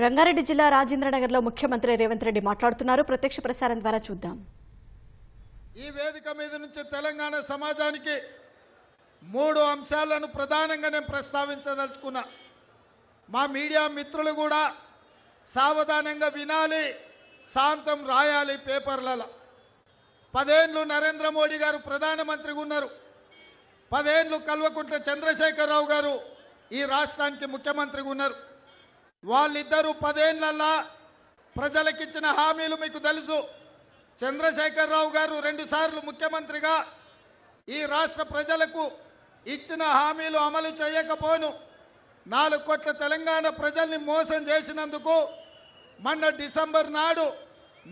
రంగారెడ్డి జిల్లా రాజేంద్రనగర్లో ముఖ్యమంత్రి రేవంత్ రెడ్డి మాట్లాడుతున్నారు. ప్రత్యక్ష ప్రసారం ద్వారా చూద్దాం. ఈ వేదిక మీద నుంచి తెలంగాణ సమాజానికి 3 అంశాలను ప్రధానంగా నేను ప్రస్తావించదలుచుకున్నా. మా మీడియా మిత్రులు కూడా సావధానంగా వినాలి, శాంతం రాయాలి పేపర్లలో. 10 ఏళ్ళు నరేంద్ర మోడీ గారు ప్రధానమంత్రిగా ఉన్నారు. 10 ఏళ్ళు కల్వకుంట్ల చంద్రశేఖరరావు గారు ఈ రాష్ట్రానికి ముఖ్యమంత్రిగా ఉన్నారు. వాళ్ళిద్దరూ 10 ఏళ్లలో ప్రజలకిచ్చిన హామీలు మీకు తెలుసు. చంద్రశేఖరరావు గారు 2 సార్లు ముఖ్యమంత్రిగా ఈ రాష్ట్ర ప్రజలకు ఇచ్చిన హామీలు అమలు చేయకపోను 4 కోట్ల తెలంగాణ ప్రజల్ని మోసం చేసినందుకు మొన్న డిసెంబర్ నాడు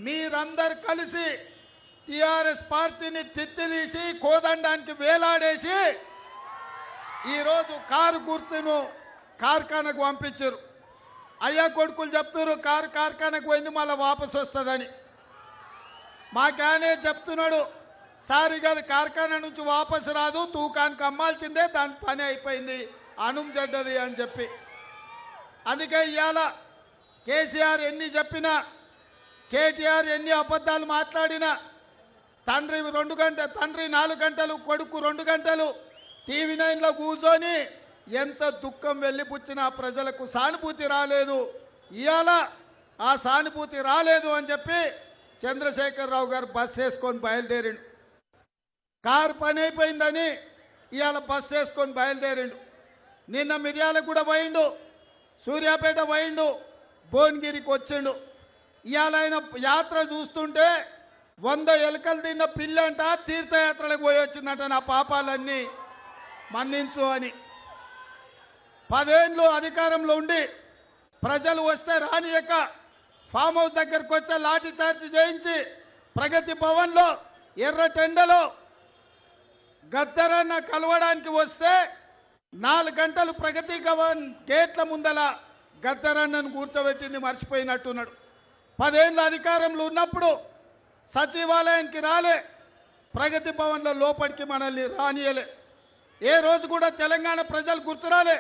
మీరందరూ కలిసి టిఆర్ఎస్ పార్టీని తిత్తిదీసి కోదండానికి వేలాడేసి ఈరోజు కారు గుర్తును కార్ఖానకు పంపించారు. అయ్యా కొడుకులు చెప్తున్నారు కారు కార్ఖానకు పోయింది మళ్ళీ వాపసు వస్తుందని. మాకానే చెప్తున్నాడు సార్ ఇక అది కార్ఖానా నుంచి వాపసు రాదు, తూకానికి అమ్మాల్సిందే, దాని పని అయిపోయింది, అనుం చెడ్డది అని చెప్పి. అందుకే ఇవాళ కేసీఆర్ ఎన్ని చెప్పినా, కేటీఆర్ ఎన్ని అబద్ధాలు మాట్లాడినా, తండ్రి 4 గంటలు కొడుకు 2 గంటలు టీవీ 9లో కూర్చొని ఎంత దుఃఖం వెళ్ళిపుచ్చినా ప్రజలకు సానుభూతి రాలేదు. ఇవాళ ఆ సానుభూతి రాలేదు అని చెప్పి చంద్రశేఖరరావు గారు బస్ వేసుకొని బయలుదేరిండు. కారు పని అయిపోయిందని ఇవాళ బస్ వేసుకొని బయలుదేరిండు. నిన్న మిర్యాలగూడ పోయిండు, సూర్యాపేట పోయిండు, భువనగిరికి వచ్చిండు. ఇవాళ ఆయన యాత్ర చూస్తుంటే 100 ఎలుకలు తిన్న పిల్లంట తీర్థయాత్రలకు పోయి వచ్చిందంట. నా పాపాలన్నీ మన్నించు అని. 10 ఏళ్ళు అధికారంలో ఉండి ప్రజలు వస్తే రానియక ఫామ్ హౌస్ దగ్గరకు వస్తే లాఠీ చార్జ్ చేయించి ప్రగతి భవన్లో ఎర్ర టెండలో గద్దరన్న కలవడానికి వస్తే 4 గంటలు ప్రగతి భవన్ గేట్ల ముందల గద్దరన్నను కూర్చోబెట్టింది మర్చిపోయినట్టున్నాడు. 10 ఏళ్ళ అధికారంలో ఉన్నప్పుడు సచివాలయానికి రాలే, ప్రగతి భవన్లో లోపలికి మనల్ని రానియలే. ఏ రోజు కూడా తెలంగాణ ప్రజలు గుర్తురాలే.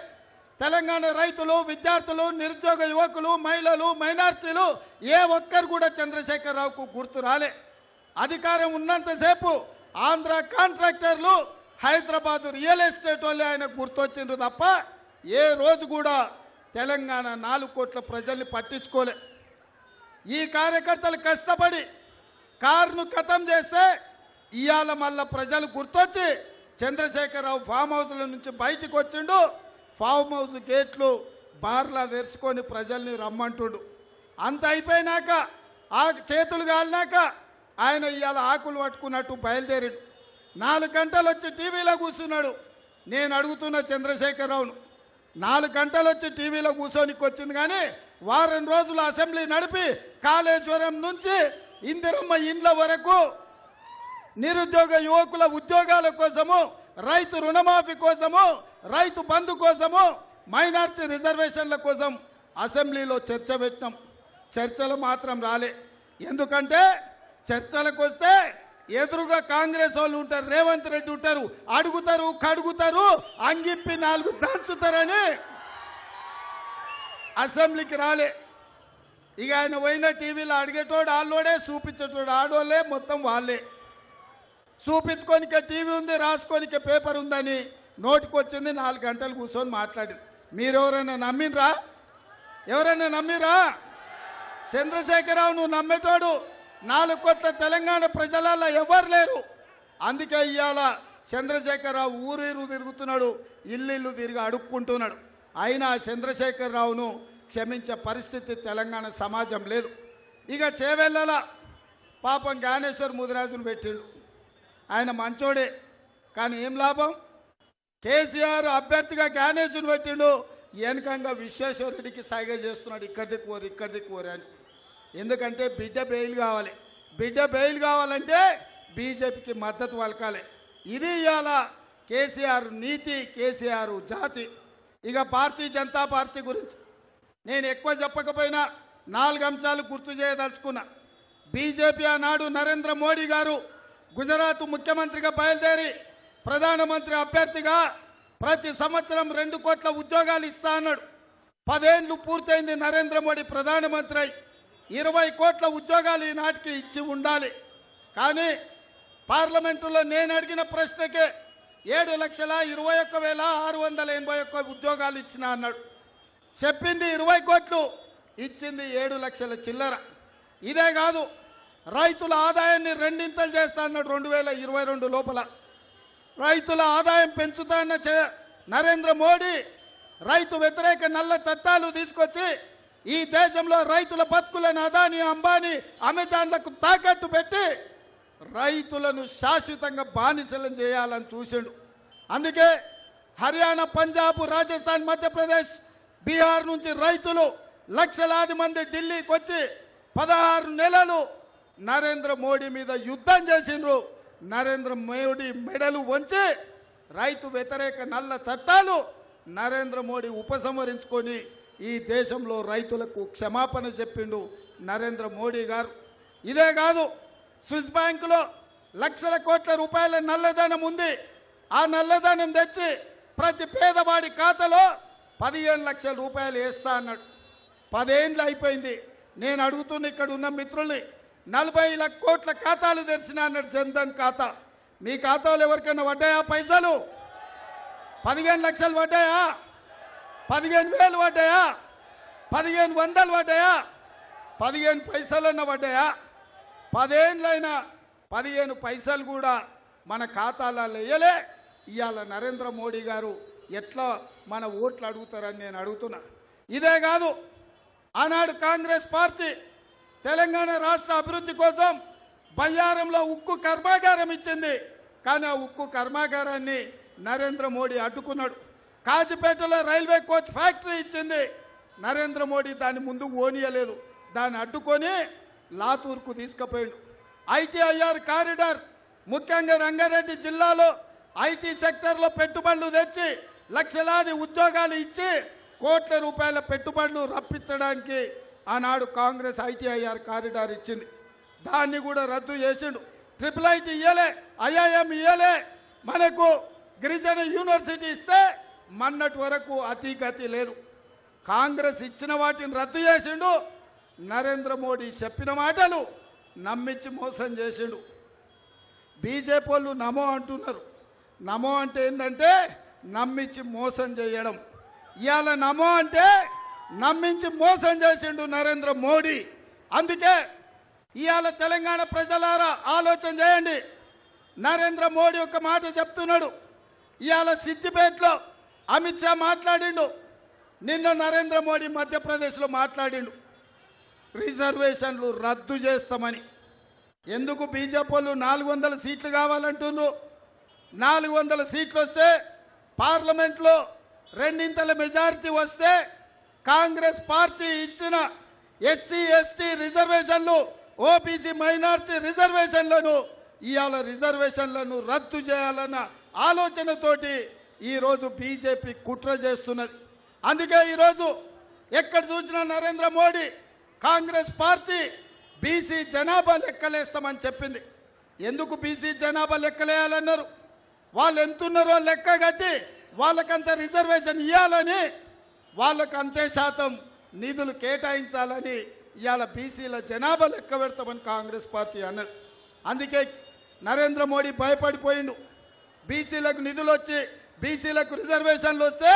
తెలంగాణ రైతులు, విద్యార్థులు, నిరుద్యోగ యువకులు, మహిళలు, మైనార్టీలు ఏ ఒక్కరు కూడా చంద్రశేఖరరావుకు గుర్తు రాలే. అధికారం ఉన్నంతసేపు ఆంధ్ర కాంట్రాక్టర్లు, హైదరాబాద్ రియల్ ఎస్టేట్ వాళ్ళే ఆయనకు గుర్తొచ్చిండ్రు తప్ప ఏ రోజు కూడా తెలంగాణ 4 కోట్ల ప్రజల్ని పట్టించుకోలే. ఈ కార్యకర్తలు కష్టపడి కారును ఖతం చేస్తే ఇవాళ మళ్ళా ప్రజలు గుర్తొచ్చి చంద్రశేఖరరావు ఫామ్ హౌస్ల నుంచి బయటికి వచ్చిండు. ఫామ్ హౌస్ గేట్లు బార్లా తెరుచుకొని ప్రజల్ని రమ్మంటుడు. అంత అయిపోయినాక ఆ చేతులు కాలినాక ఆయన ఇవాళ ఆకులు పట్టుకున్నట్టు బయలుదేరిడు. 4 గంటలు వచ్చి టీవీలో కూర్చున్నాడు. నేను అడుగుతున్న చంద్రశేఖరరావును, 4 గంటలు వచ్చి టీవీలో కూర్చోనికి వచ్చింది కానీ వారం రోజులు అసెంబ్లీ నడిపి కాళేశ్వరం నుంచి ఇందిరమ్మ ఇండ్ల వరకు నిరుద్యోగ యువకుల ఉద్యోగాల కోసము, రైతు రుణమాఫీ కోసము, రైతు బంధు కోసము, మైనార్టీ రిజర్వేషన్ల కోసం అసెంబ్లీలో చర్చ పెట్టినాం. చర్చలు మాత్రం రాలే. ఎందుకంటే చర్చలకు వస్తే ఎదురుగా కాంగ్రెస్ వాళ్ళు ఉంటారు, రేవంత్ రెడ్డి ఉంటారు, అడుగుతారు, కడుగుతారు, అంగిప్పి 4 దంచుతారని అసెంబ్లీకి రాలే. ఇక ఆయన పోయిన టీవీలో అడిగేటోడు ఆళ్ళోడే, చూపించేటోడు ఆడోళ్ళే, మొత్తం వాళ్ళే. చూపించుకోనికే టీవీ ఉంది, రాసుకోనికే పేపర్ ఉందని నోటికి వచ్చింది. 4 గంటలు కూర్చొని మాట్లాడింది. మీరెవరైనా నమ్మినరా? ఎవరైనా నమ్మిరా? చంద్రశేఖరరావు నువ్వు నమ్మేటోడు 4 కోట్ల తెలంగాణ ప్రజలలో ఎవరు లేరు. అందుకే ఇవాళ చంద్రశేఖరరావు ఊరు తిరుగుతున్నాడు, ఇల్లు తిరిగి అడుక్కుంటున్నాడు. అయినా చంద్రశేఖరరావును క్షమించే పరిస్థితి తెలంగాణ సమాజం లేదు. ఇక చేవెళ్ళల పాపం జ్ఞానేశ్వర్ ముదిరాజును పెట్టిండు. ఆయన మంచోడే, కానీ ఏం లాభం? కేసీఆర్ అభ్యర్థిగా జ్ఞానేశ్వరుని పెట్టిండు, వెనకంగా విశ్వేశ్వరరెడ్డికి సైగ చేస్తున్నాడు, ఇక్కడికి కోరి అని. ఎందుకంటే బిడ్డ బెయిల్ కావాలి. బిడ్డ బెయిల్ కావాలంటే బీజేపీకి మద్దతు పలకాలి. ఇది ఇవాళ కేసీఆర్ నీతి, కేసీఆర్ జాతి. ఇక భారతీయ జనతా పార్టీ గురించి నేను ఎక్కువ చెప్పకపోయినా 4 అంశాలు గుర్తు చేయదలుచుకున్నా. బీజేపీ ఆనాడు నరేంద్ర మోడీ గారు గుజరాత్ ముఖ్యమంత్రిగా బయలుదేరి ప్రధానమంత్రి అభ్యర్థిగా ప్రతి సంవత్సరం 2 కోట్ల ఉద్యోగాలు ఇస్తా అన్నాడు. 10 ఏళ్ళు పూర్తయింది నరేంద్ర మోడీ ప్రధానమంత్రి అయి. 20 కోట్ల ఉద్యోగాలు ఈనాటికి ఇచ్చి ఉండాలి. కానీ పార్లమెంటులో నేను అడిగిన ప్రశ్నకే 7,21,681 ఉద్యోగాలు ఇచ్చినా అన్నాడు. చెప్పింది 20 కోట్లు, ఇచ్చింది 7 లక్షల చిల్లర. ఇదే కాదు, రైతుల ఆదాయాన్ని రెండింతలు చేస్తా అన్నాడు 2022 లోపల. రైతుల ఆదాయం పెంచుతా అన్న నరేంద్ర మోడీ రైతు వ్యతిరేక నల్ల చట్టాలు తీసుకొచ్చి ఈ దేశంలో రైతుల బతుకులను అదాని, అంబానీ, అమెజాన్లకు తాకట్టు పెట్టి రైతులను శాశ్వతంగా బానిసలను చేయాలని చూసిండు. అందుకే హర్యానా, పంజాబ్, రాజస్థాన్, మధ్యప్రదేశ్, బీహార్ నుంచి రైతులు లక్షలాది మంది ఢిల్లీకి వచ్చి 16 నెలలు నరేంద్ర మోడీ మీద యుద్ధం చేసిండ్రు. నరేంద్ర మోడీ మెడలు వంచి రైతు వ్యతిరేక నల్ల చట్టాలు నరేంద్ర మోడీ ఉపసంహరించుకొని ఈ దేశంలో రైతులకు క్షమాపణ చెప్పిండు నరేంద్ర మోడీ గారు. ఇదే కాదు, స్విస్ బ్యాంకులో లక్షల కోట్ల రూపాయల నల్లధనం ఉంది. ఆ నల్లధనం తెచ్చి ప్రతి పేదవాడి ఖాతాలో 15 లక్షల రూపాయలు వేస్తా అన్నాడు. 10 ఏళ్ళు అయిపోయింది. నేను అడుగుతున్న ఇక్కడ ఉన్న మిత్రుల్ని, 40 కోట్ల ఖాతాలు తెరిచిన అన్నాడు జన్ధన్ ఖాతా. మీ ఖాతాలు ఎవరికైనా పడ్డాయా పైసలు? 15 లక్షలు పడ్డాయా? 15,000 పడ్డాయా? 1500 పడ్డాయా? 15 పైసలన్న పడ్డాయా? 10 ఏళ్ళైనా 15 పైసలు కూడా మన ఖాతాలలో వేయలే. ఇవాళ నరేంద్ర మోడీ గారు ఎట్లా మన ఓట్లు అడుగుతారని నేను అడుగుతున్నా. ఇదే కాదు, ఆనాడు కాంగ్రెస్ పార్టీ తెలంగాణ రాష్ట్ర అభివృద్ధి కోసం బయ్యారంలో ఉక్కు కర్మాగారం ఇచ్చింది. కానీ ఆ ఉక్కు కర్మాగారాన్ని నరేంద్ర మోడీ అడ్డుకున్నాడు. కాజిపేటలో రైల్వే కోచ్ ఫ్యాక్టరీ ఇచ్చింది. నరేంద్ర మోడీ దాన్ని ముందుకు ఓనియలేదు. దాన్ని అడ్డుకొని లాతూర్కు తీసుకుపోయాడు. ఐటీఐఆర్ కారిడార్, ముఖ్యంగా రంగారెడ్డి జిల్లాలో ఐటీ సెక్టర్లో పెట్టుబడులు తెచ్చి లక్షలాది ఉద్యోగాలు ఇచ్చి కోట్ల రూపాయల పెట్టుబడులు రప్పించడానికి ఆనాడు కాంగ్రెస్ ఐటీఐఆర్ కారిడార్ ఇచ్చింది. దాన్ని కూడా రద్దు చేసిండు. IIIT ఇయ్యలే, IIM ఇయ్యలే. మనకు గిరిజన యూనివర్సిటీ ఇస్తే మొన్నటి వరకు అతిగతి లేదు. కాంగ్రెస్ ఇచ్చిన వాటిని రద్దు చేసిండు. నరేంద్ర మోడీ చెప్పిన మాటలు నమ్మించి మోసం చేసిండు. బీజేపీ వాళ్ళు నమో అంటున్నారు. నమో అంటే ఏంటంటే నమ్మించి మోసం చేయడం. ఇవాళ నమో అంటే నమ్మించి మోసం చేసిండు నరేంద్ర మోడీ. అందుకే ఇవాళ తెలంగాణ ప్రజలారా ఆలోచన చేయండి. నరేంద్ర మోడీ ఒక మాట చెప్తున్నాడు. ఇవాళ సిద్దిపేటలో అమిత్ షా మాట్లాడిండు. నిన్న నరేంద్ర మోడీ మధ్యప్రదేశ్లో మాట్లాడిండు. రిజర్వేషన్లు రద్దు చేస్తామని. ఎందుకు బీజేపీ వాళ్ళు 400 సీట్లు కావాలంటున్నారు? 400 సీట్లు వస్తే పార్లమెంట్లో రెండింతల మెజారిటీ వస్తే కాంగ్రెస్ పార్టీ ఇచ్చిన ఎస్సీ ఎస్టీ రిజర్వేషన్లు, ఓబీసీ మైనారిటీ రిజర్వేషన్లను ఇవాళ రిజర్వేషన్లను రద్దు చేయాలన్న ఆలోచనతోటి ఈరోజు బీజేపీ కుట్ర చేస్తున్నది. అందుకే ఈరోజు ఎక్కడ చూసినా నరేంద్ర మోడీ కాంగ్రెస్ పార్టీ బీసీ జనాభా లెక్కలేస్తామని చెప్పింది. ఎందుకు బీసీ జనాభా లెక్కలేయాలన్నారు? వాళ్ళు ఎంతున్నారో లెక్క కట్టి వాళ్ళకంత రిజర్వేషన్ ఇవ్వాలని, వాళ్ళకు అంతే శాతం నిధులు కేటాయించాలని ఇవాళ బీసీల జనాభా లెక్క పెడతామని కాంగ్రెస్ పార్టీ అన్నది. అందుకే నరేంద్ర మోడీ భయపడిపోయిండు. బీసీలకు నిధులు వచ్చి బీసీలకు రిజర్వేషన్లు వస్తే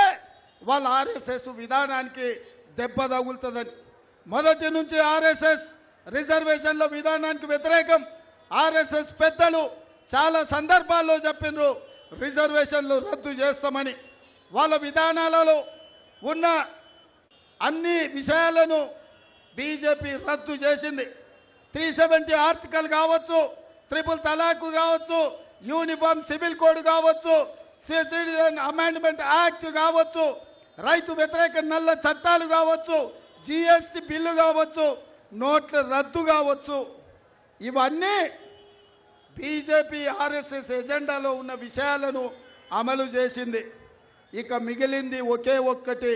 వాళ్ళ ఆర్ఎస్ఎస్ విధానానికి దెబ్బ తగులుతుందని. మొదటి నుంచి ఆర్ఎస్ఎస్ రిజర్వేషన్ల విధానానికి వ్యతిరేకం. ఆర్ఎస్ఎస్ పెద్దలు చాలా సందర్భాల్లో చెప్పిండ్రు రిజర్వేషన్లు రద్దు చేస్తామని. వాళ్ళ విధానాలలో ఉన్న అన్ని విషయాలను బీజేపీ రద్దు చేసింది. 370 ఆర్టికల్ కావచ్చు, ట్రిపుల్ తలాక్ కావచ్చు, యూనిఫామ్ సివిల్ కోడ్ కావచ్చు, సిటిజన్ అమెండ్మెంట్ యాక్ట్ కావచ్చు, రైతు వ్యతిరేక నల్ల చట్టాలు కావచ్చు, జీఎస్టీ బిల్లు కావచ్చు, నోట్ల రద్దు కావచ్చు, ఇవన్నీ బీజేపీ ఆర్ఎస్ఎస్ ఎజెండాలో ఉన్న విషయాలను అమలు చేసింది. ఇక మిగిలింది ఒకే ఒక్కటి,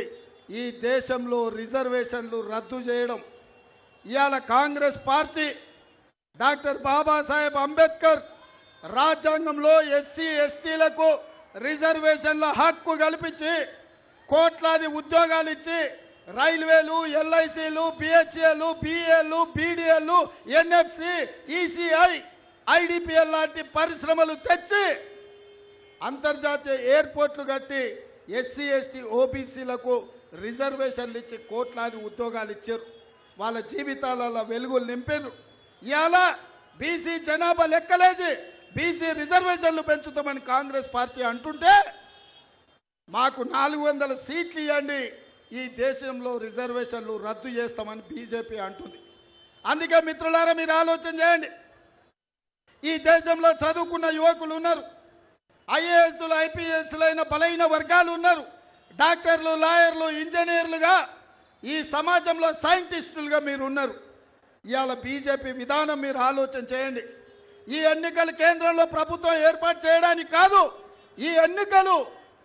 ఈ దేశంలో రిజర్వేషన్లు రద్దు చేయడం. ఇవాళ కాంగ్రెస్ పార్టీ డాక్టర్ బాబాసాహెబ్ అంబేద్కర్ రాజ్యాంగంలో ఎస్సీ ఎస్టీలకు రిజర్వేషన్ల హక్కు కల్పించి కోట్లాది ఉద్యోగాలు ఇచ్చి రైల్వేలు, ఎల్ఐసీలు, బిహెచ్ఏలు, బిఏలు, బీడీఎల్లు, ఎన్ఎఫ్సి, ఈసీఐ, ఐడిపిఎల్ లాంటి పరిశ్రమలు తెచ్చి అంతర్జాతీయ ఎయిర్పోర్ట్లు కట్టి ఎస్సీ ఎస్టీ ఓబీసీలకు రిజర్వేషన్లు ఇచ్చి కోట్లాది ఉద్యోగాలు ఇచ్చారు. వాళ్ళ జీవితాలలో వెలుగులు నింపారు. ఇవాళ బీసీ జనాభా లెక్కలేసి బీసీ రిజర్వేషన్లు పెంచుతామని కాంగ్రెస్ పార్టీ అంటుంటే మాకు 400 సీట్లు ఇవ్వండి, ఈ దేశంలో రిజర్వేషన్లు రద్దు చేస్తామని బీజేపీ అంటుంది. అందుకే మిత్రులారా మీరు ఆలోచన చేయండి. ఈ దేశంలో చదువుకున్న యువకులు ఉన్నారు, ఐఏఎస్లు, ఐపీఎస్లు అయిన బలైన వర్గాలు ఉన్నారు, డాక్టర్లు, లాయర్లు, ఇంజనీర్లుగా ఈ సమాజంలో సైంటిస్టులుగా మీరు ఉన్నారు. ఇవాళ బీజేపీ విధానం మీరు ఆలోచన చేయండి. ఈ ఎన్నికలు కేంద్రంలో ప్రభుత్వం ఏర్పాటు చేయడానికి కాదు, ఈ ఎన్నికలు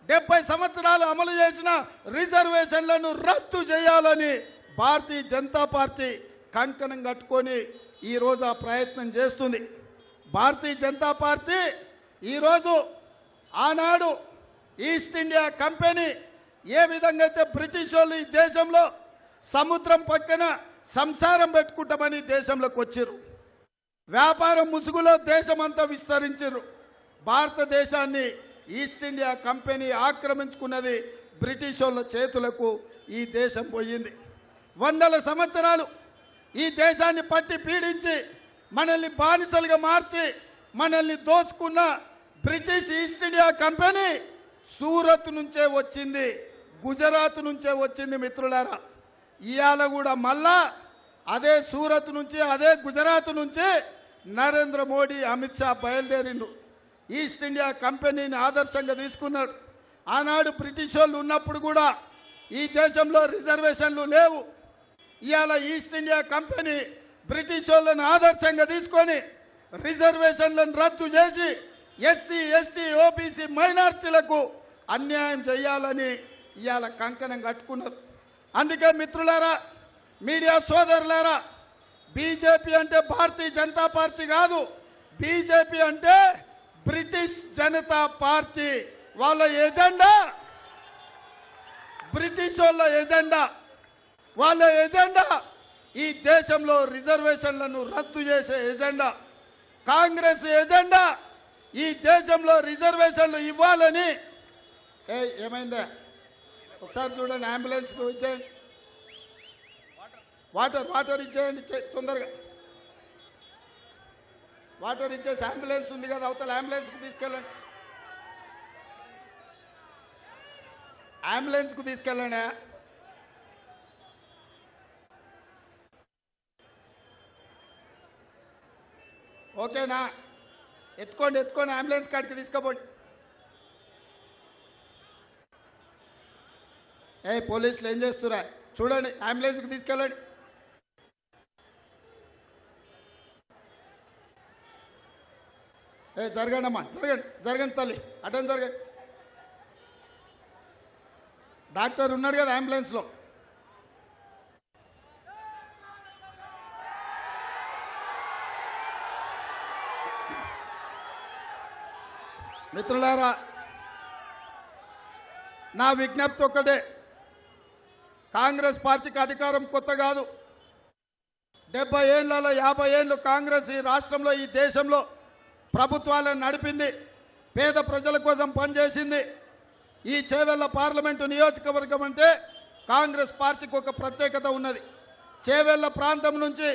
70 సంవత్సరాలు అమలు చేసిన రిజర్వేషన్లను రద్దు చేయాలని భారతీయ జనతా పార్టీ కంకణం కట్టుకొని ఈరోజు ఆ ప్రయత్నం చేస్తుంది. భారతీయ జనతా పార్టీ ఈరోజు ఆనాడు ఈస్ట్ ఇండియా కంపెనీ ఏ విధంగా అయితే బ్రిటిష్ వాళ్ళు ఈ దేశంలో సముద్రం పక్కన సంసారం పెట్టుకుంటామని దేశంలోకి వచ్చారు, వ్యాపారం ముసుగులో దేశమంతా విస్తరించారు. భారతదేశాన్ని ఈస్ట్ ఇండియా కంపెనీ ఆక్రమించుకున్నది, బ్రిటిష్ వాళ్ళ చేతులకు ఈ దేశం పోయింది. 100 సంవత్సరాలు ఈ దేశాన్ని పట్టి పీడించి మనల్ని బానిసలుగా మార్చి మనల్ని దోచుకున్న British east India company Surat నుంచే వచ్చింది, గుజరాత్ నుంచే వచ్చింది. మిత్రులారా, ఇవాళ కూడా మళ్ళా అదే సూరత్ నుంచి, అదే గుజరాత్ నుంచి నరేంద్ర మోడీ, అమిత్ షా బయలుదేరిండు. ఈస్ట్ ఇండియా కంపెనీని ఆదర్శంగా తీసుకున్నాడు. ఆనాడు బ్రిటిష్ వాళ్ళు ఉన్నప్పుడు కూడా ఈ దేశంలో రిజర్వేషన్లు లేవు. ఇవాళ ఈస్ట్ ఇండియా కంపెనీ బ్రిటిష్ వాళ్ళని ఆదర్శంగా తీసుకొని రిజర్వేషన్లను రద్దు చేసి ఎస్సీ, ఎస్టీ, ఓబీసీ మైనార్టీలకు అన్యాయం చేయాలని ఇవాళ కంకణం కట్టుకున్నారు. అందుకే మిత్రులారా, మీడియా సోదరులారా, బీజేపీ అంటే భారతీయ జనతా పార్టీ కాదు, బీజేపీ అంటే బ్రిటిష్ జనతా పార్టీ. వాళ్ళ ఎజెండా బ్రిటిష్ వాళ్ళ ఎజెండా. వాళ్ళ ఎజెండా ఈ దేశంలో రిజర్వేషన్లను రద్దు చేసే ఎజెండా. కాంగ్రెస్ ఎజెండా ఈ దేశంలో రిజర్వేషన్లు ఇవ్వాలని. ఏమైందా ఒకసారి చూడండి, అంబులెన్స్కి ఇచ్చేయండి, వాటర్ ఇచ్చేయండి తొందరగా. వాటర్ ఇచ్చేసి అంబులెన్స్ ఉంది కదా అవతల, అంబులెన్స్కు తీసుకెళ్ళండి, అంబులెన్స్కు తీసుకెళ్ళండి. ఓకేనా? ఎత్తుకోండి అంబులెన్స్ కాడికి తీసుకోపోండి. పోలీసులు ఏం చేస్తురా చూడండి, అంబులెన్స్కి తీసుకెళ్ళండి. జరగండి అమ్మా, జరగండి తల్లి, అటెండ్ జరగండి. డాక్టర్ ఉన్నాడు కదా అంబులెన్స్లో. మిత్రులారా, నా విజ్ఞప్తి ఒక్కటే, కాంగ్రెస్ పార్టీకి అధికారం కొత్త కాదు. 70 ఏళ్లలో 50 ఏళ్ళు కాంగ్రెస్ ఈ రాష్ట్రంలో, ఈ దేశంలో ప్రభుత్వాలను నడిపింది, పేద ప్రజల కోసం పనిచేసింది. ఈ చేవెళ్ల పార్లమెంటు నియోజకవర్గం అంటే కాంగ్రెస్ పార్టీకి ఒక ప్రత్యేకత ఉన్నది. చేవెళ్ల ప్రాంతం నుంచి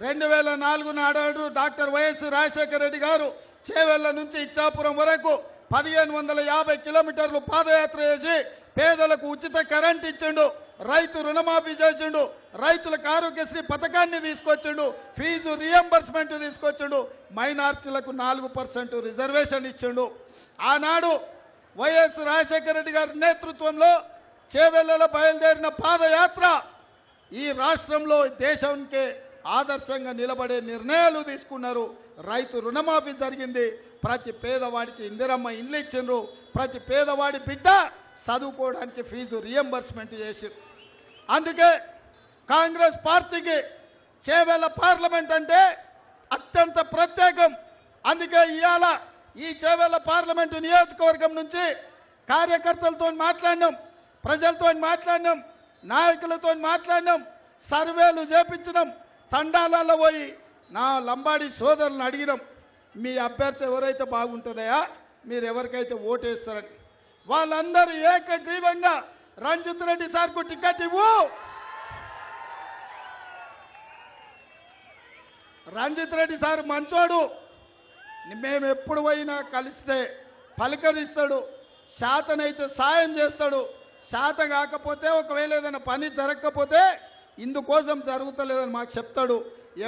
2004 నాడు డాక్టర్ వైఎస్ రాజశేఖర రెడ్డి గారు చేవెళ్ల నుంచి ఇచ్చాపురం వరకు 1550 కిలోమీటర్లు పాదయాత్ర చేసి పేదలకు ఉచిత కరెంట్ ఇచ్చిండు, రైతు రుణమాఫీ చేసిండు, రైతులకు ఆరోగ్యశ్రీ పథకాన్ని తీసుకొచ్చిండు, ఫీజు రియంబర్స్మెంట్ తీసుకొచ్చిండు, మైనార్టీలకు 4% రిజర్వేషన్ ఇచ్చిండు. ఆనాడు వైఎస్ రాజశేఖర రెడ్డి గారి నేతృత్వంలో చేవెళ్లలో బయలుదేరిన పాదయాత్ర ఈ రాష్ట్రంలో దేశానికి ఆదర్శంగా నిలబడే నిర్ణయాలు తీసుకున్నారు. రైతు రుణమాఫీ జరిగింది, ప్రతి పేదవాడికి ఇందిరమ్మ ఇల్లు ఇచ్చిండ్రు, ప్రతి పేదవాడి బిడ్డ చదువుకోవడానికి ఫీజు రియంబర్స్మెంట్ చేసిండ్రు. అందుకే కాంగ్రెస్ పార్టీకి చేవెళ్ల పార్లమెంట్ అంటే అత్యంత ప్రత్యేకం. అందుకే ఇవాళ ఈ చేవెళ్ల పార్లమెంటు నియోజకవర్గం నుంచి కార్యకర్తలతో మాట్లాడినాం, ప్రజలతో మాట్లాడినాం. నాయకులతో మాట్లాడినాం, సర్వేలు చేపించినాం, తండాలలో పోయి నా లంబాడి సోదరులను అడిగినాం, మీ అభ్యర్థి ఎవరైతే బాగుంటుందయా, మీరు ఎవరికైతే ఓటేస్తారని. వాళ్ళందరూ ఏకగ్రీవంగా రంజిత్ రెడ్డి సార్కు టికెట్ ఇవ్వు, రంజిత్ రెడ్డి సార్ మంచోడు, మేము ఎప్పుడు పోయినా కలిస్తే పలకరిస్తాడు, శాతనైతే సాయం చేస్తాడు, శాత కాకపోతే ఒకవేళ ఏదైనా పని జరగకపోతే ఇందుకోసం జరుగుతలేదని మాకు చెప్తాడు.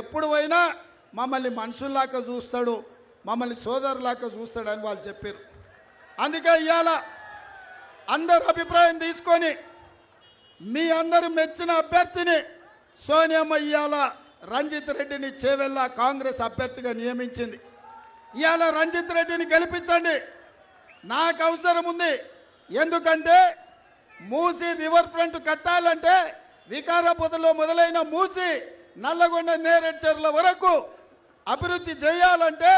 ఎప్పుడు పోయినా మమ్మల్ని మనుషుల్లాగా చూస్తాడు, మమ్మల్ని సోదరులాగా చూస్తాడని వాళ్ళు చెప్పారు. అందుకే ఇవాళ అందరు అభిప్రాయం తీసుకొని మీ అందరూ మెచ్చిన అభ్యర్థిని సోనియమ్మ ఇవాళ రంజిత్ రెడ్డిని చేవెళ్ళ కాంగ్రెస్ అభ్యర్థిగా నియమించింది. ఇవాళ రంజిత్ రెడ్డిని గెలిపించండి, నాకు అవసరం ఉంది. ఎందుకంటే మూసి రివర్ ఫ్రంట్ కట్టాలంటే వికారాబాద్లో మొదలైన మూసి నల్లగొండ నేరేడ్చర్ల వరకు అభివృద్ధి చేయాలంటే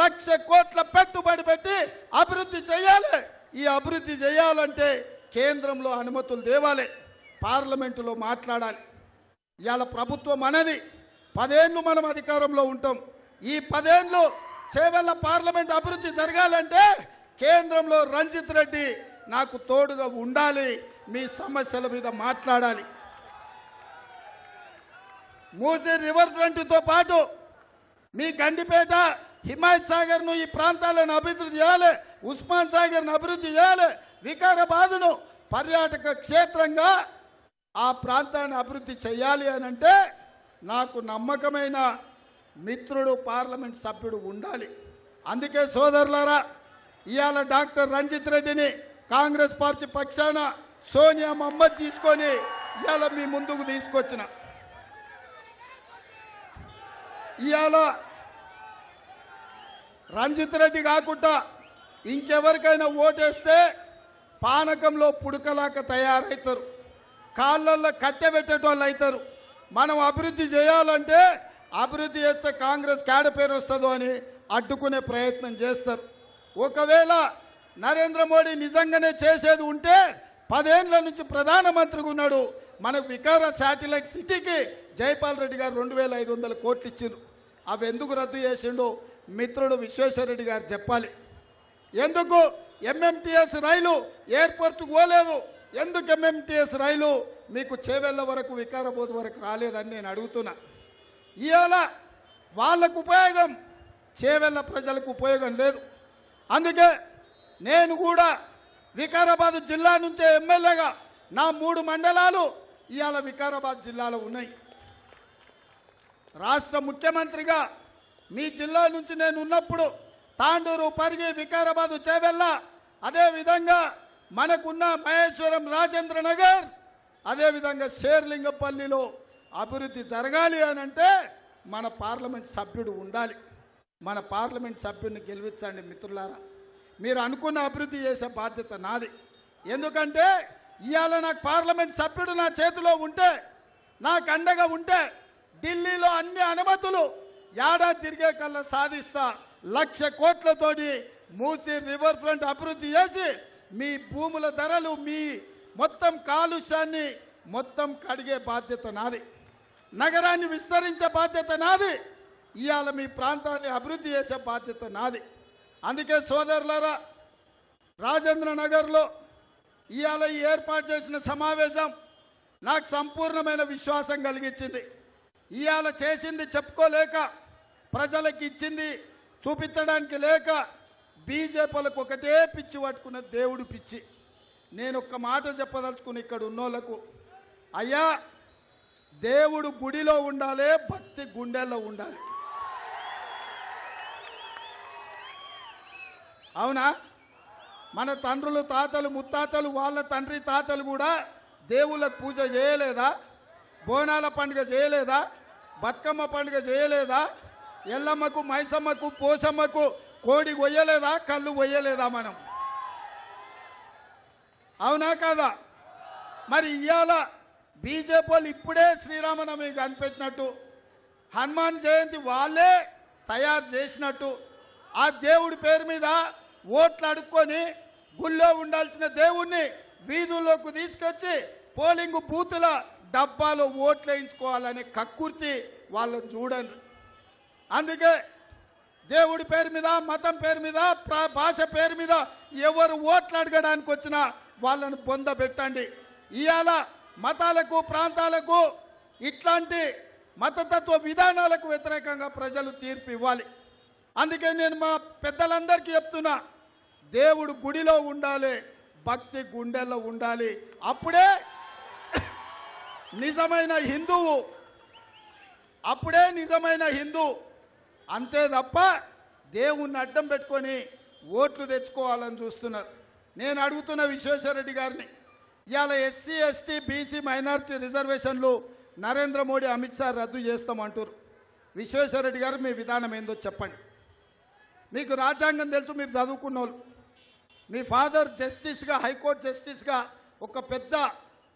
1,00,000 కోట్ల పెట్టుబడి పెట్టి అభివృద్ధి చేయాలి. ఈ అభివృద్ధి చేయాలంటే కేంద్రంలో అనుమతులు తేవాలి, పార్లమెంటులో మాట్లాడాలి. ఇవాళ ప్రభుత్వం అనేది 10 ఏళ్ళు మనం అధికారంలో ఉంటాం. ఈ 10 ఏళ్ళు చేవెళ్ళ పార్లమెంట్ అభివృద్ధి జరగాలంటే కేంద్రంలో రంజిత్ రెడ్డి నాకు తోడుగా ఉండాలి, మీ సమస్యల మీద మాట్లాడాలి. మూసీ రివర్ ఫ్రంట్తో పాటు మీ గండిపేట, హిమాయత్ సాగర్ను ఈ ప్రాంతాలను అభివృద్ధి చేయాలి, ఉస్మాన్ సాగర్ను అభివృద్ధి చేయాలి, వికారాబాదును పర్యాటక క్షేత్రంగా ఆ ప్రాంతాన్ని అభివృద్ధి చేయాలి అని అంటే నాకు నమ్మకమైన మిత్రుడు పార్లమెంట్ సభ్యుడు ఉండాలి. అందుకే సోదరులారా, ఇవాళ డాక్టర్ రంజిత్ రెడ్డిని కాంగ్రెస్ పార్టీ పక్షాన సోనియా మహమ్మద్ తీసుకొని ఇవాళ మీ ముందుకు తీసుకొచ్చిన. ఇవాళ రంజిత్ రెడ్డి కాకుండా ఇంకెవరికైనా ఓటేస్తే పానకంలో పుడకలాక తయారవుతారు, కాళ్ళల్లో కట్టెబెట్టేటోళ్ళు అవుతారు. మనం అభివృద్ధి చేయాలంటే అభివృద్ధి చేస్తే కాంగ్రెస్ కాడ పేరు వస్తుందో అని అడ్డుకునే ప్రయత్నం చేస్తారు. ఒకవేళ నరేంద్ర మోడీ నిజంగానే చేసేది ఉంటే 10 ఏళ్ల నుంచి ప్రధానమంత్రిగా ఉన్నాడు. మనకు వికారా శాటిలైట్ సిటీకి జైపాల్ రెడ్డి గారు 2,500 కోట్లు ఇచ్చారు. అవి ఎందుకు రద్దు చేసిండో మిత్రుడు విశ్వేశ్వరరెడ్డి గారు చెప్పాలి. ఎందుకు ఎంఎంటీఎస్ రైలు ఎయిర్పోర్ట్కు పోలేదు, ఎందుకు ఎంఎంటీఎస్ రైలు మీకు చేవెళ్ళ వరకు వికారాబాద్ వరకు రాలేదని నేను అడుగుతున్నా. ఇవాళ వాళ్ళకు ఉపయోగం, చేవెళ్ళ ప్రజలకు ఉపయోగం లేదు. అందుకే నేను కూడా వికారాబాద్ జిల్లా నుంచే ఎమ్మెల్యేగా నా 3 మండలాలు ఇవాళ వికారాబాద్ జిల్లాలో ఉన్నాయి. రాష్ట్ర ముఖ్యమంత్రిగా మీ జిల్లా నుంచి నేను ఉన్నప్పుడు తాండూరు, పరిగి, వికారాబాద్, చేవెళ్ళ, అదేవిధంగా మనకున్న మహేశ్వరం, రాజేంద్ర నగర్, అదేవిధంగా శేర్లింగపల్లిలో అభివృద్ధి జరగాలి అని అంటే మన పార్లమెంట్ సభ్యుడు ఉండాలి. మన పార్లమెంట్ సభ్యుడిని గెలిపించండి మిత్రులారా. మీరు అనుకున్న అభివృద్ధి చేసే బాధ్యత నాది. ఎందుకంటే ఇవాళ నాకు పార్లమెంట్ సభ్యుడు నా చేతిలో ఉంటే, నాకు అండగా ఉంటే ఢిల్లీలో అన్ని అనుమతులు ఏడాది తిరిగే కల్లా సాధిస్తా. 1,00,000 కోట్లతోటి మూసీ రివర్ ఫ్రంట్ అభివృద్ధి చేసి మీ భూముల ధరలు, మీ మొత్తం కాలుష్యాన్ని మొత్తం కడిగే బాధ్యత నాది. నగరాన్ని విస్తరించే బాధ్యత నాది. ఇవాళ మీ ప్రాంతాన్ని అభివృద్ధి చేసే బాధ్యత నాది. అందుకే సోదరులారా, రాజేంద్ర నగర్లో ఇవాళ ఏర్పాటు చేసిన సమావేశం నాకు సంపూర్ణమైన విశ్వాసం కలిగించింది. ఇవాళ చేసింది చెప్పుకోలేక, ప్రజలకు ఇచ్చింది చూపించడానికి లేక, బీజేపీలకు ఒకటే పిచ్చి పట్టుకున్న దేవుడు పిచ్చి. నేను ఒక్క మాట చెప్పదలుచుకుని ఇక్కడ ఉన్నోళ్లకు, అయ్యా దేవుడు గుడిలో ఉండాలి, భక్తి గుండెల్లో ఉండాలి. అవునా? మన తండ్రులు, తాతలు, ముత్తాతలు, వాళ్ళ తండ్రి తాతలు కూడా దేవుళ్ళకు పూజ చేయలేదా? బోనాల పండుగ చేయలేదా? బతుకమ్మ పండుగ చేయలేదా? ఎల్లమ్మకు, మైసమ్మకు, పోసమ్మకు కోడి కొయ్యలేదా? కళ్ళు కొయ్యలేదా మనం? అవునా కాదా? మరి ఇవాళ బీజేపీ వాళ్ళు ఇప్పుడే శ్రీరామనవమి కనిపెట్టినట్టు, హనుమాన్ జయంతి వాళ్ళే తయారు చేసినట్టు, ఆ దేవుడి పేరు మీద ఓట్లు అడుక్కొని గుళ్ళో ఉండాల్సిన దేవుణ్ణి వీధుల్లోకి తీసుకొచ్చి పోలింగ్ బూతుల డబ్బాలో ఓట్లు వేయించుకోవాలనే కక్కుర్తి వాళ్ళని చూడండి. అందుకే దేవుడి పేరు మీద, మతం పేరు మీద, భాష పేరు మీద ఎవరు ఓట్లు అడగడానికి వచ్చినా వాళ్ళను పొందబెట్టండి. ఇవాళ మతాలకు, ప్రాంతాలకు, ఇట్లాంటి మతతత్వ విధానాలకు వ్యతిరేకంగా ప్రజలు తీర్పు ఇవ్వాలి. అందుకే నేను మా పెద్దలందరికీ చెప్తున్నా, దేవుడు గుడిలో ఉండాలి, భక్తి గుండెల్లో ఉండాలి. అప్పుడే నిజమైన హిందువు, అప్పుడే నిజమైన హిందూ. అంతే తప్ప దేవుణ్ణి అడ్డం పెట్టుకొని ఓట్లు తెచ్చుకోవాలని చూస్తున్నారు. నేను అడుగుతున్న విశ్వేశ్వరరెడ్డి గారిని, ఇవాళ ఎస్సీ, ఎస్టీ, బీసీ, మైనారిటీ రిజర్వేషన్లు నరేంద్ర మోడీ, అమిత్ షా రద్దు చేస్తామంటారు. విశ్వేశ్వరరెడ్డి గారు మీ విధానం ఏందో చెప్పండి. మీకు రాజ్యాంగం తెలుసు, మీరు చదువుకున్న వాళ్ళు. మీ ఫాదర్ జస్టిస్గా, హైకోర్టు జస్టిస్గా ఒక పెద్ద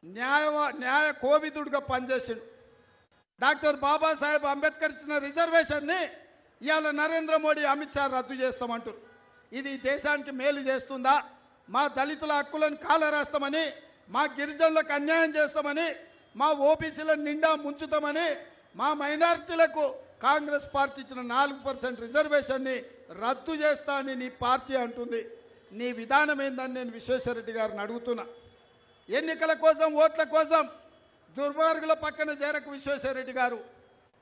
న్యాయ కోవిదుడిగా పనిచేసిండు. డాక్టర్ బాబాసాహెబ్ అంబేద్కర్ ఇచ్చిన రిజర్వేషన్ని ఇవాళ నరేంద్ర మోడీ, అమిత్ షా రద్దు చేస్తామంటారు. ఇది దేశానికి మేలు చేస్తుందా? మా దళితుల హక్కులను కాలరాస్తామని, మా గిరిజనులకు అన్యాయం చేస్తామని, మా ఓబీసీలను నిండా ముంచుతామని, మా మైనారిటీలకు కాంగ్రెస్ పార్టీ ఇచ్చిన 4% రిజర్వేషన్ని రద్దు చేస్తా అని నీ పార్టీ అంటుంది. నీ విధానం ఏందని నేను విశ్వేశ్వరరెడ్డి గారిని అడుగుతున్నా. ఎన్నికల కోసం, ఓట్ల కోసం దుర్మార్గుల పక్కన చేరకు విశ్వేశ్వరరెడ్డి గారు.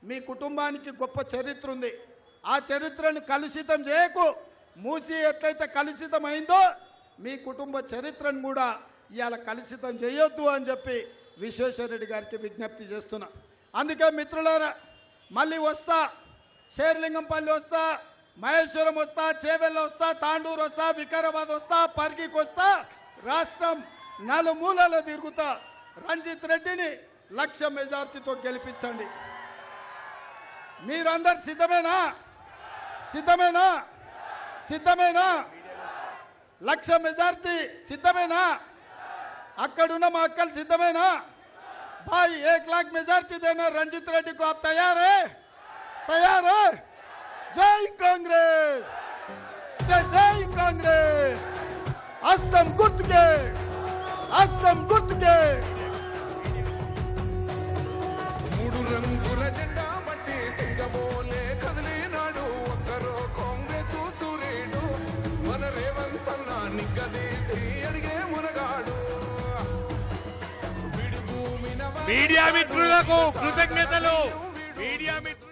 మీ కుటుంబానికి గొప్ప చరిత్ర ఉంది. ఆ చరిత్రను కలుషితం చేయకు. మూసి ఎట్లయితే కలుషితమైందో మీ కుటుంబ చరిత్రను కూడా ఇవాళ కలుషితం చేయొద్దు అని చెప్పి విశ్వేశ్వరరెడ్డి గారికి విజ్ఞప్తి చేస్తున్నా. అందుకే మిత్రులారా, మళ్ళీ వస్తా, శేర్లింగంపల్లి వస్తా, మహేశ్వరం వస్తా, చేవెళ్ళ వస్తా, తాండూరు వస్తా, వికారాబాద్ వస్తా, పర్గికి వస్తా, రాష్ట్రం నలుమూలలో తిరుగుతా. రంజిత్ రెడ్డిని 1,00,000 మెజార్టీతో గెలిపించండి. మీరందరు సిద్ధమేనా? సిద్ధమేనా? సిద్ధమేనా? 1,00,000 మెజార్టీ సిద్ధమేనా? అక్కడున్న మా అక్కలు సిద్ధమేనా? भाई 1,00,000 मेजॉरिटी देना रंजित रेड्डी को। आप तैयार है? तैयार है? जय कांग्रेस, जय जय कांग्रेस। हस्तम गुर्त के, हस्तम गुर्त के। మూడు రంగుల జెండా బట్టి సింగమోలే కదిలినాడు ఒక్కరో కాంగ్రెస్ సూర్యుడు మన రేవంత్ అన్న నిగ్గదీసి అడిగే మునగాడు. మీడియా మిత్రులకు కృతజ్ఞతలు. మీడియా మిత్రులు